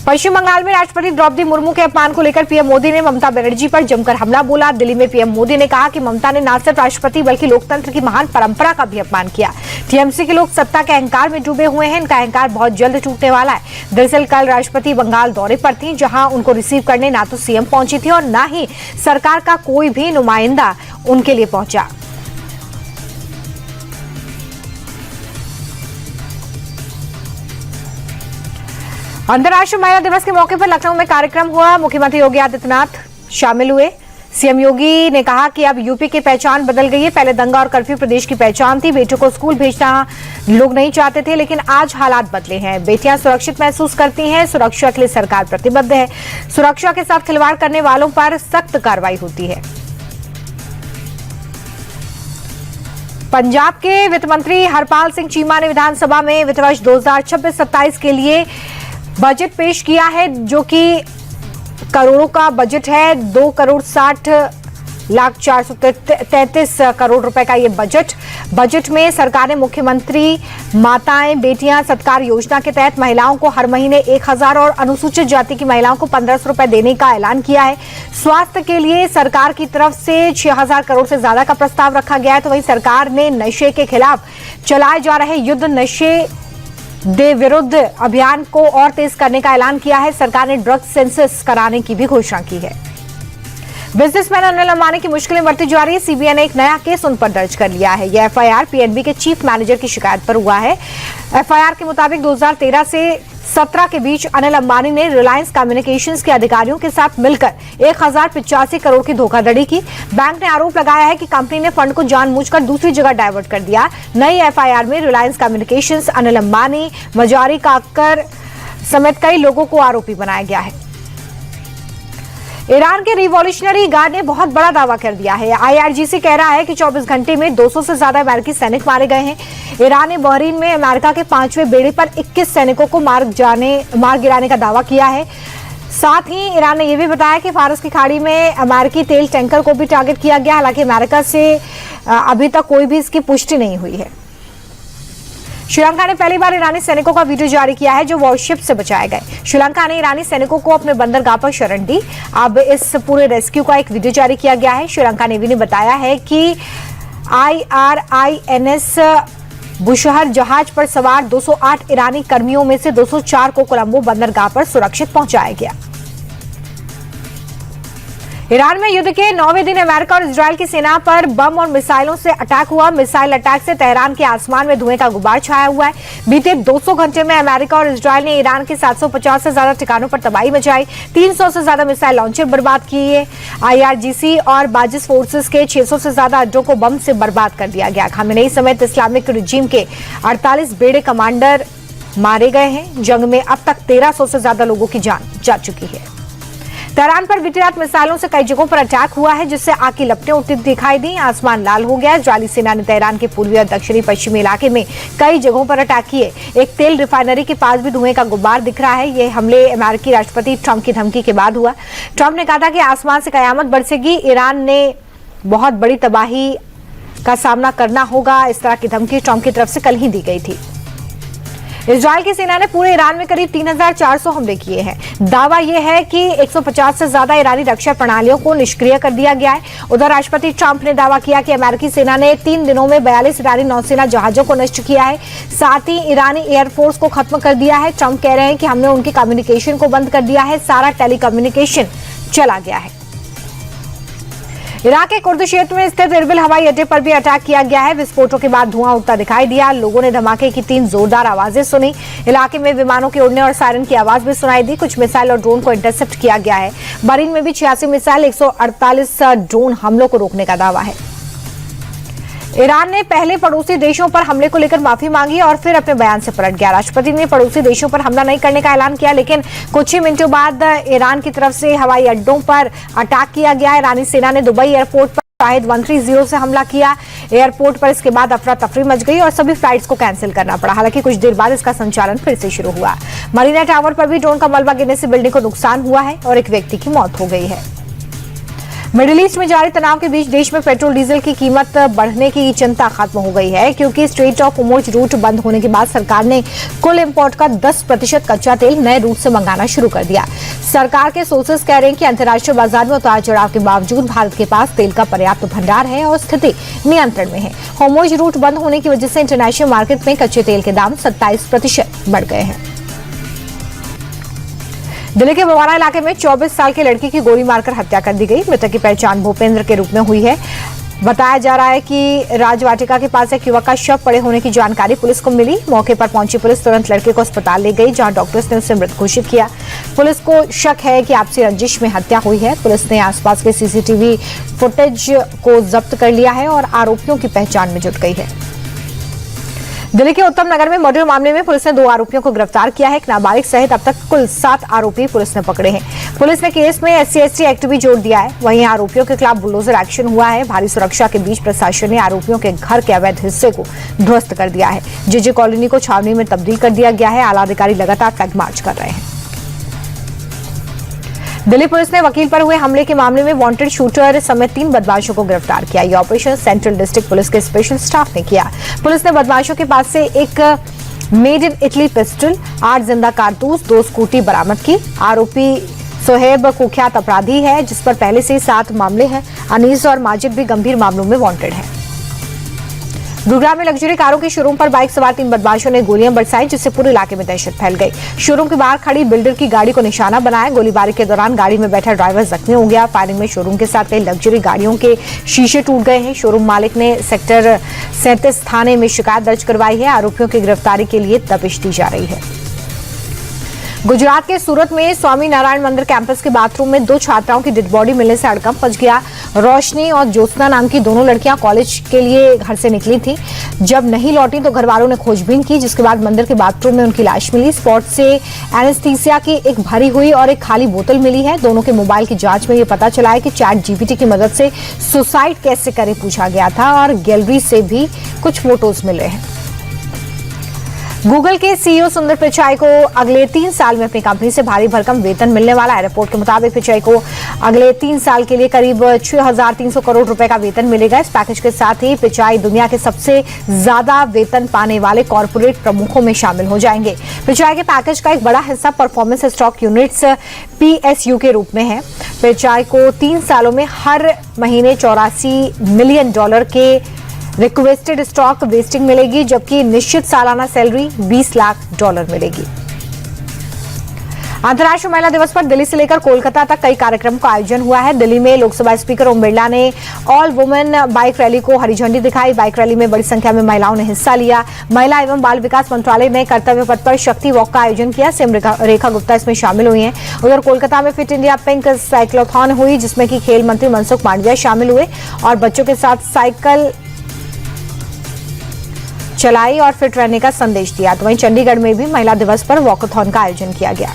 पश्चिम बंगाल में राष्ट्रपति द्रौपदी मुर्मू के अपमान को लेकर पीएम मोदी ने ममता बनर्जी पर जमकर हमला बोला। दिल्ली में पीएम मोदी ने कहा कि ममता ने न सिर्फ राष्ट्रपति बल्कि लोकतंत्र की महान परंपरा का भी अपमान किया। टीएमसी के लोग सत्ता के अहंकार में डूबे हुए हैं, इनका अहंकार बहुत जल्द टूटने वाला है। दरअसल कल राष्ट्रपति बंगाल दौरे पर थी, जहां उनको रिसीव करने ना तो सीएम पहुंची थी और न ही सरकार का कोई भी नुमाइंदा उनके लिए पहुंचा। अंतर्राष्ट्रीय महिला दिवस के मौके पर लखनऊ में कार्यक्रम हुआ। मुख्यमंत्री योगी आदित्यनाथ शामिल हुए। सीएम योगी ने कहा कि अब यूपी की पहचान बदल गई है। पहले दंगा और कर्फ्यू प्रदेश की पहचान थी। बेटों को स्कूल भेजना लोग नहीं चाहते थे, लेकिन आज हालात बदले हैं। बेटियां सुरक्षित महसूस करती हैं। सुरक्षा के लिए सरकार प्रतिबद्ध है। सुरक्षा के साथ खिलवाड़ करने वालों पर सख्त कार्रवाई होती है। पंजाब के वित्त मंत्री हरपाल सिंह चीमा ने विधानसभा में वित्त वर्ष 2026-27 के लिए बजट पेश किया है, जो कि करोड़ों का बजट है। 2,60,04,33 करोड़ रुपए का ये बजट में सरकार ने मुख्यमंत्री माताएं बेटियां सत्कार योजना के तहत महिलाओं को हर महीने 1,000 और अनुसूचित जाति की महिलाओं को 1,500 रुपए देने का ऐलान किया है। स्वास्थ्य के लिए सरकार की तरफ से 6,000 करोड़ से ज्यादा का प्रस्ताव रखा गया है। तो वहीं सरकार ने नशे के खिलाफ चलाए जा रहे युद्ध नशे दे विरुद्ध अभियान को और तेज करने का ऐलान किया है। सरकार ने ड्रग सेंसस कराने की भी घोषणा की है। बिजनेसमैन अनिल अंबानी की मुश्किलें बढ़ती जा रही है। सीबीआई ने एक नया केस उन पर दर्ज कर लिया है। यह एफआईआर पीएनबी के चीफ मैनेजर की शिकायत पर हुआ है। एफआईआर के मुताबिक 2013 से 17 के बीच अनिल अंबानी ने रिलायंस कम्युनिकेशंस के अधिकारियों के साथ मिलकर 1,085 करोड़ की धोखाधड़ी की। बैंक ने आरोप लगाया है कि कंपनी ने फंड को जानबूझकर दूसरी जगह डाइवर्ट कर दिया। नई एफआईआर में रिलायंस कम्युनिकेशंस, अनिल अंबानी, मजारी काक्कर समेत कई लोगों को आरोपी बनाया गया है। ईरान के रिवॉल्यूशनरी गार्ड ने बहुत बड़ा दावा कर दिया है। आईआरजीसी कह रहा है कि 24 घंटे में 200 से ज्यादा अमेरिकी सैनिक मारे गए हैं। ईरान ने बहरीन में अमेरिका के 5वें बेड़े पर 21 सैनिकों को मार गिराने का दावा किया है। साथ ही ईरान ने यह भी बताया कि फारस की खाड़ी में अमेरिकी तेल टैंकर को भी टारगेट किया गया। हालांकि अमेरिका से अभी तक कोई भी इसकी पुष्टि नहीं हुई है। श्रीलंका ने पहली बार ईरानी सैनिकों का वीडियो जारी किया है, जो वॉरशिप से बचाए गए। श्रीलंका ने ईरानी सैनिकों को अपने बंदरगाह पर शरण दी। अब इस पूरे रेस्क्यू का एक वीडियो जारी किया गया है। श्रीलंका नेवी ने बताया है कि IRINS बुशहर जहाज पर सवार 208 ईरानी कर्मियों में से 204 को कोलंबो बंदरगाह पर सुरक्षित पहुंचाया गया। ईरान में युद्ध के 9वें दिन अमेरिका और इजरायल की सेना पर बम और मिसाइलों से अटैक हुआ। मिसाइल अटैक से तेहरान के आसमान में धुएं का गुबार छाया हुआ है। बीते 200 घंटे में अमेरिका और इजरायल ने ईरान के 750 से ज्यादा ठिकानों पर तबाही मचाई। 300 से ज्यादा मिसाइल लॉन्चर बर्बाद किए। आईआरजीसी और बाजिस फोर्सेस के 600 से ज्यादा अड्डों को बम से बर्बाद कर दिया गया। खामेनेई समेत इस्लामिक रिजीम के 48 बेड़े कमांडर मारे गए हैं। जंग में अब तक 1300 से ज्यादा लोगों की जान जा चुकी है। तेहरान पर बीती रात मिसाइलों से कई जगहों पर अटैक हुआ है, जिससे आग की लपटें उठती दिखाई दी। आसमान लाल हो गया। इजरायली सेना ने तेहरान के पूर्वी और दक्षिणी पश्चिमी इलाके में कई जगहों पर अटैक किए। एक तेल रिफाइनरी के पास भी धुएं का गुब्बार दिख रहा है। ये हमले अमेरिकी राष्ट्रपति ट्रंप की धमकी के बाद हुआ। ट्रंप ने कहा था कि आसमान से कयामत बरसेगी, ईरान ने बहुत बड़ी तबाही का सामना करना होगा। इस तरह की धमकी ट्रंप की तरफ से कल ही दी गई थी। इजरायल की सेना ने पूरे ईरान में करीब 3,400 हमले किए हैं। दावा यह है कि 150 से ज्यादा ईरानी रक्षा प्रणालियों को निष्क्रिय कर दिया गया है। उधर राष्ट्रपति ट्रंप ने दावा किया कि अमेरिकी सेना ने 3 दिनों में 42 ईरानी नौसेना जहाजों को नष्ट किया है। साथ ही ईरानी एयरफोर्स को खत्म कर दिया है। ट्रंप कह रहे हैं कि हमने उनकी कम्युनिकेशन को बंद कर दिया है। सारा टेलीकम्युनिकेशन चला गया है। इराक के कुर्द क्षेत्र में स्थित इरबिल हवाई अड्डे पर भी अटैक किया गया है। विस्फोटों के बाद धुआं उठता दिखाई दिया। लोगों ने धमाके की 3 जोरदार आवाजें सुनी। इलाके में विमानों के उड़ने और सायरन की आवाज भी सुनाई दी। कुछ मिसाइल और ड्रोन को इंटरसेप्ट किया गया है। बहरीन में भी 86 मिसाइल, 148 ड्रोन हमलों को रोकने का दावा है। ईरान ने पहले पड़ोसी देशों पर हमले को लेकर माफी मांगी और फिर अपने बयान से पलट गया। राष्ट्रपति ने पड़ोसी देशों पर हमला नहीं करने का ऐलान किया, लेकिन कुछ ही मिनटों बाद ईरान की तरफ से हवाई अड्डों पर अटैक किया गया। ईरानी सेना ने दुबई एयरपोर्ट पर शाहिद 130 से हमला किया। एयरपोर्ट पर इसके बाद अफरा तफरी मच गई और सभी फ्लाइट्स को कैंसिल करना पड़ा। हालांकि कुछ देर बाद इसका संचालन फिर से शुरू हुआ। मरीना टावर पर भी ड्रोन का मलबा गिरने से बिल्डिंग को नुकसान हुआ है और एक व्यक्ति की मौत हो गई है। मिडिल ईस्ट में जारी तनाव के बीच देश में पेट्रोल डीजल की कीमत बढ़ने की चिंता खत्म हो गई है, क्योंकि स्ट्रेट ऑफ होर्मुज रूट बंद होने के बाद सरकार ने कुल इंपोर्ट का 10% कच्चा तेल नए रूट से मंगाना शुरू कर दिया। सरकार के सोर्सेस कह रहे हैं कि अंतर्राष्ट्रीय बाजार में उतार चढ़ाव के बावजूद भारत के पास तेल का पर्याप्त भंडार है और स्थिति नियंत्रण में है। होर्मुज रूट बंद होने की वजह से इंटरनेशनल मार्केट में कच्चे तेल के दाम 27% बढ़ गए हैं। दिल्ली के बवाना इलाके में 24 साल के लड़की की गोली मारकर हत्या कर दी गई। मृतक की पहचान भूपेंद्र के रूप में हुई है। बताया जा रहा है कि राजवाटिका के पास एक युवक का शव पड़े होने की जानकारी पुलिस को मिली। मौके पर पहुंची पुलिस तुरंत लड़के को अस्पताल ले गई, जहां डॉक्टर्स ने उसे मृत घोषित किया। पुलिस को शक है कि आपसी रंजिश में हत्या हुई है। पुलिस ने आसपास के सीसीटीवी फुटेज को जब्त कर लिया है और आरोपियों की पहचान में जुट गई है। दिल्ली के उत्तम नगर में मर्डर मामले में पुलिस ने 2 आरोपियों को गिरफ्तार किया है। एक नाबालिग सहित अब तक कुल 7 आरोपी पुलिस ने पकड़े हैं। पुलिस ने केस में SC/ST एक्ट भी जोड़ दिया है। वहीं आरोपियों के खिलाफ बुलडोजर एक्शन हुआ है। भारी सुरक्षा के बीच प्रशासन ने आरोपियों के घर के अवैध हिस्से को ध्वस्त कर दिया है। JJ कॉलोनी को छावनी में तब्दील कर दिया गया है। आला अधिकारी लगातार फ्लैग मार्च कर रहे हैं। दिल्ली पुलिस ने वकील पर हुए हमले के मामले में वांटेड शूटर समेत 3 बदमाशों को गिरफ्तार किया। यह ऑपरेशन सेंट्रल डिस्ट्रिक्ट पुलिस के स्पेशल स्टाफ ने किया। पुलिस ने बदमाशों के पास से एक मेड इन इटली पिस्टल, 8 जिंदा कारतूस, 2 स्कूटी बरामद की। आरोपी सोहेब कुख्यात अपराधी है, जिस पर पहले से ही 7 मामले हैं। अनीस और माजिद भी गंभीर मामलों में वांटेड है। गुरुग्राम में लग्जरी कारों के शोरूम पर बाइक सवार 3 बदमाशों ने गोलियां बरसाई, जिससे पूरे इलाके में दहशत फैल गई। शोरूम के बाहर खड़ी बिल्डर की गाड़ी को निशाना बनाया। गोलीबारी के दौरान गाड़ी में बैठा ड्राइवर जख्मी हो गया। फायरिंग में शोरूम के साथ कई लग्जरी गाड़ियों के शीशे टूट गए हैं। शोरूम मालिक ने सेक्टर 37 थाने में शिकायत दर्ज करवाई है। आरोपियों की गिरफ्तारी के लिए तपिश दी जा रही है। गुजरात के सूरत में स्वामी नारायण मंदिर कैंपस के बाथरूम में 2 छात्राओं की डेड बॉडी मिलने से हड़कंप मच गया। रोशनी और ज्योत्सना नाम की दोनों लड़कियां कॉलेज के लिए घर से निकली थी। जब नहीं लौटी तो घर वालों ने खोजबीन की, जिसके बाद मंदिर के बाथरूम में उनकी लाश मिली। स्पॉट से एनेस्थीसिया की एक भरी हुई और एक खाली बोतल मिली है। दोनों के मोबाइल की जांच में ये पता चला है कि ChatGPT की मदद से सुसाइड कैसे करें पूछा गया था और गैलरी से भी कुछ फोटोज मिले हैं। गूगल के CEO सुंदर पिचाई को अगले 3 साल में अपनी कंपनी से भारी भरकम वेतन मिलने वाला है। रिपोर्ट के मुताबिक पिचाई को अगले 3 साल के लिए करीब 6,300 करोड़ रुपए का वेतन मिलेगा। इस पैकेज के साथ ही पिचाई दुनिया के सबसे ज्यादा वेतन पाने वाले कॉर्पोरेट प्रमुखों में शामिल हो जाएंगे। पिचाई के पैकेज का एक बड़ा हिस्सा परफॉर्मेंस स्टॉक यूनिट्स PSU के रूप में है। पिचाई को 3 सालों में हर महीने $84 मिलियन के रिक्वेस्टेड स्टॉक वेस्टिंग मिलेगी, जबकि निश्चित सालाना सैलरी $20 लाख मिलेगी। अंतर्राष्ट्रीय महिला दिवस पर दिल्ली से लेकर कोलकाता तक कई कार्यक्रमों का आयोजन हुआ है। दिल्ली में लोकसभा स्पीकर ओम बिरला ने ऑल वुमेन बाइक रैली को हरी झंडी दिखाई। बाइक रैली में बड़ी संख्या में महिलाओं ने हिस्सा लिया। महिला एवं बाल विकास मंत्रालय ने कर्तव्य पथ पर शक्ति वॉक का आयोजन किया। सीएम रेखा गुप्ता इसमें शामिल हुई हैं। उधर कोलकाता में फिट इंडिया पिंक साइक्लोथॉन हुई, जिसमें कि खेल मंत्री मनसुख मांडविया शामिल हुए और बच्चों के साथ साइकिल चलाई और फिट रहने का संदेश दिया। तो वहीं चंडीगढ़ में भी महिला दिवस पर वॉकथॉन का आयोजन किया गया।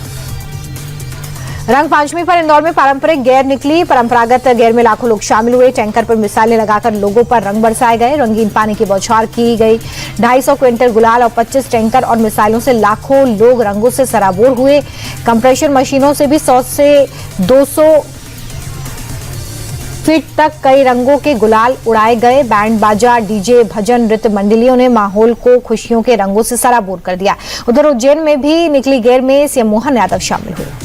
रंग पंचमी पर इंदौर में पारंपरिक गेर निकली। परंपरागत गेर में लाखों लोग शामिल हुए। टैंकर पर मिसाइलें लगाकर लोगों पर रंग बरसाए गए। रंगीन पानी की बौछार की गई। 250 क्विंटल गुलाल और 25 टैंकर और मिसाइलों से लाखों लोग रंगों से सराबोर हुए। कंप्रेशर मशीनों से भी 100 से 200 फीट तक कई रंगों के गुलाल उड़ाए गए। बैंड बाजा, डीजे, भजन, नृत्य मंडलियों ने माहौल को खुशियों के रंगों से सराबोर कर दिया। उधर उज्जैन में भी निकली गेर में CM मोहन यादव शामिल हुए।